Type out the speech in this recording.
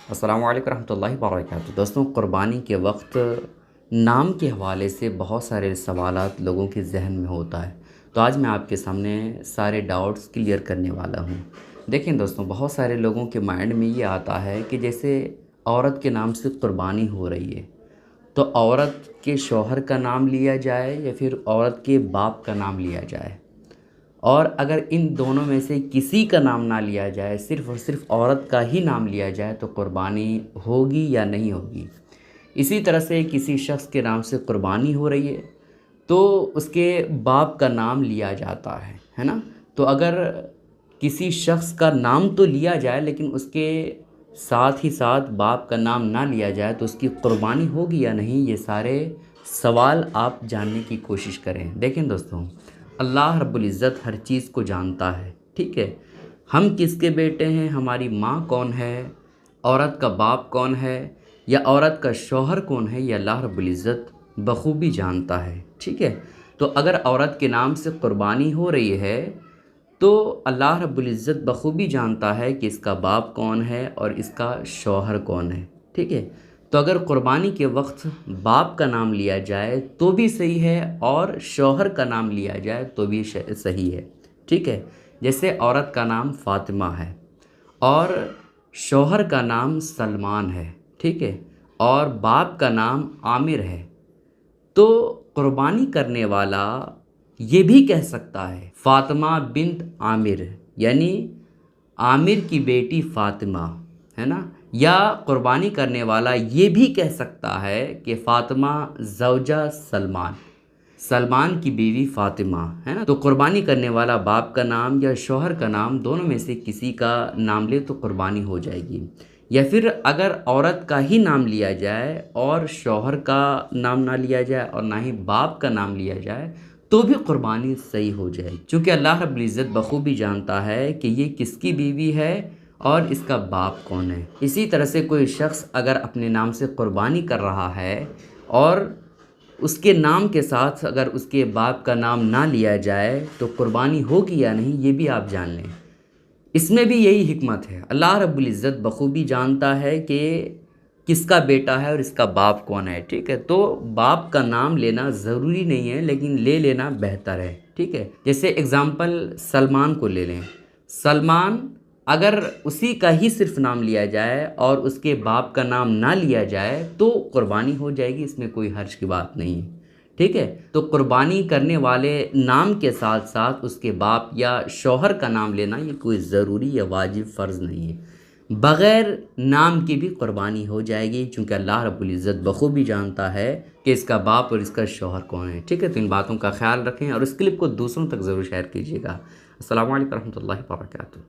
अस्सलामु अलैकुम रहमतुल्लाहि व बरकातुहू। दोस्तों, क़ुरबानी के वक्त नाम के हवाले से बहुत सारे सवालात लोगों के ज़हन में होता है। तो आज मैं आपके सामने सारे डाउट्स क्लियर करने वाला हूँ। देखें दोस्तों, बहुत सारे लोगों के माइंड में ये आता है कि जैसे औरत के नाम से क़ुरबानी हो रही है, तो औरत के शौहर का नाम लिया जाए या फिर औरत के बाप का नाम लिया जाए। और अगर इन दोनों में से किसी का नाम ना लिया जाए, सिर्फ़ और सिर्फ औरत का ही नाम लिया जाए, तो क़ुरबानी होगी या नहीं होगी। इसी तरह से किसी शख़्स के नाम से क़ुरबानी हो रही है, तो उसके बाप का नाम लिया जाता है ना। तो अगर किसी शख़्स का नाम तो लिया जाए लेकिन उसके साथ ही साथ बाप का नाम ना लिया जाए, तो उसकी क़ुरबानी होगी या नहीं, ये सारे सवाल आप जानने की कोशिश करें। देखें दोस्तों, अल्लाह रब्बुल इज़्ज़त हर चीज़ को जानता है, ठीक है। हम किसके बेटे हैं, हमारी माँ कौन है, औरत का बाप कौन है या औरत का शौहर कौन है, ये अल्लाह रब्बुल इज़्ज़त बखूबी जानता है, ठीक है। तो अगर औरत के नाम से क़ुरबानी हो रही है, तो अल्लाह रब्बुल इज़्ज़त बखूबी जानता है कि इसका बाप कौन है और इसका शौहर कौन है, ठीक है। तो अगर क़ुरबानी के वक्त बाप का नाम लिया जाए तो भी सही है और शौहर का नाम लिया जाए तो भी सही है, ठीक है। जैसे औरत का नाम फ़ातिमा है और शौहर का नाम सलमान है, ठीक है, और बाप का नाम आमिर है, तो क़ुरबानी करने वाला ये भी कह सकता है फ़ातिमा बिन्त आमिर, यानी आमिर की बेटी फ़ातिमा, है ना। या क़ुरबानी करने वाला ये भी कह सकता है कि फ़ातिमा ज़ौजा सलमान, सलमान की बीवी फ़ातिमा, है ना। तो क़ुरबानी करने वाला बाप का नाम या शौहर का नाम, दोनों में से किसी का नाम ले तो क़ुरबानी हो जाएगी। या फिर अगर औरत का ही नाम लिया जाए और शौहर का नाम ना लिया जाए और ना ही बाप का नाम लिया जाए, तो भी क़ुरबानी सही हो जाएगी, क्योंकि अल्लाह रब्बुल इज़्ज़त बखूबी जानता है कि ये किसकी बीवी है और इसका बाप कौन है। इसी तरह से कोई शख़्स अगर अपने नाम से क़ुरबानी कर रहा है और उसके नाम के साथ अगर उसके बाप का नाम ना लिया जाए, तो क़ुरबानी होगी या नहीं, ये भी आप जान लें। इसमें भी यही हिकमत है, अल्लाह रब्बुल इज़्ज़त बखूबी जानता है कि किसका बेटा है और इसका बाप कौन है, ठीक है। तो बाप का नाम लेना ज़रूरी नहीं है, लेकिन ले लेना बेहतर है, ठीक है। जैसे एग्ज़ाम्पल सलमान को ले लें। सलमान, अगर उसी का ही सिर्फ नाम लिया जाए और उसके बाप का नाम ना लिया जाए, तो क़ुरबानी हो जाएगी, इसमें कोई हर्ज की बात नहीं है, ठीक है। तो क़ुरबानी करने वाले नाम के साथ साथ उसके बाप या शौहर का नाम लेना ये कोई ज़रूरी या वाजिब फ़र्ज़ नहीं है। बग़ैर नाम की भी क़ुरबानी हो जाएगी, चूँकि अल्लाह रब्बुल इज़्ज़त बखूबी जानता है कि इसका बाप और इसका शौहर कौन है, ठीक है। तो इन बातों का ख़्याल रखें और इस क्लिप को दूसरों तक ज़रूर शेयर कीजिएगा। अस्सलामु अलैकुम रहमतुल्लाहि व बरकातुहू।